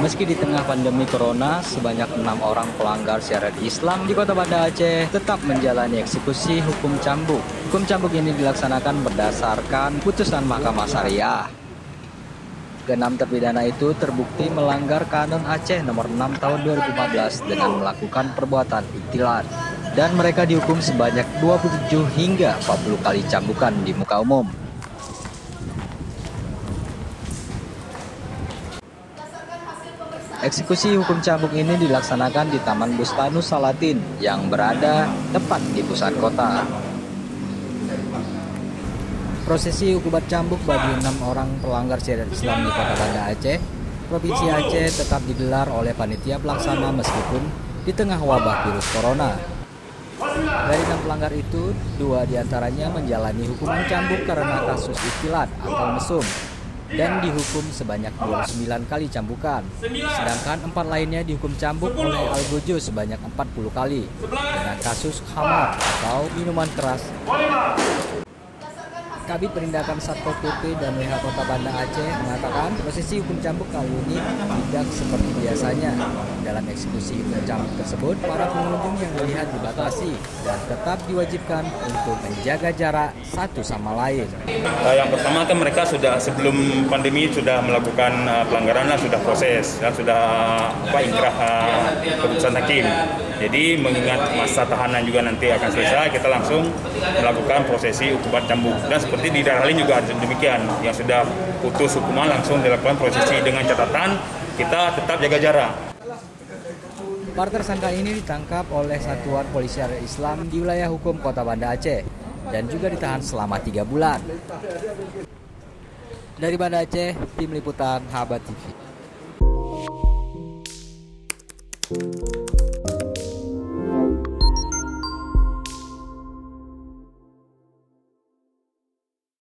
Meski di tengah pandemi corona, sebanyak 6 orang pelanggar syariat Islam di Kota Banda Aceh tetap menjalani eksekusi hukum cambuk. Hukum cambuk ini dilaksanakan berdasarkan putusan Mahkamah Syariah. Keenam terpidana itu terbukti melanggar Kanun Aceh nomor 6 tahun 2014 dengan melakukan perbuatan ikhtilat. Dan mereka dihukum sebanyak 27 hingga 40 kali cambukan di muka umum. Eksekusi hukum cambuk ini dilaksanakan di Taman Bustanus Salatin yang berada tepat di pusat kota. Prosesi hukuman cambuk bagi 6 orang pelanggar syariat Islam di Kota Banda Aceh, Provinsi Aceh tetap digelar oleh panitia pelaksana meskipun di tengah wabah virus corona. Dari 6 pelanggar itu, 2 diantaranya menjalani hukuman cambuk karena kasus ikhtilat atau mesum dan dihukum sebanyak 29 kali cambukan. Sedangkan 4 lainnya dihukum cambuk oleh Algojo sebanyak 40 kali dengan kasus khamar atau minuman keras. Kabid Penindakan Satpol PP dan WH Kota Banda Aceh mengatakan prosesi hukum cambuk kali ini tidak seperti biasanya. Dalam eksekusi hukum cambuk tersebut, para pengunjung yang melihat dibatasi dan tetap diwajibkan untuk menjaga jarak satu sama lain. Yang pertama kan mereka sudah sebelum pandemi sudah melakukan pelanggaran, sudah proses, sudah inkrah keputusan hakim. Jadi mengingat masa tahanan juga nanti akan selesai, kita langsung melakukan prosesi hukuman cambuk. Dan seperti di daerah lain juga ada demikian, yang sudah putus hukuman langsung dilakukan prosesi dengan catatan kita tetap jaga jarak. Para tersangka ini ditangkap oleh Satuan Polisi Syariat Islam di wilayah hukum Kota Banda Aceh dan juga ditahan selama 3 bulan. Dari Banda Aceh, Tim Liputan Habat TV.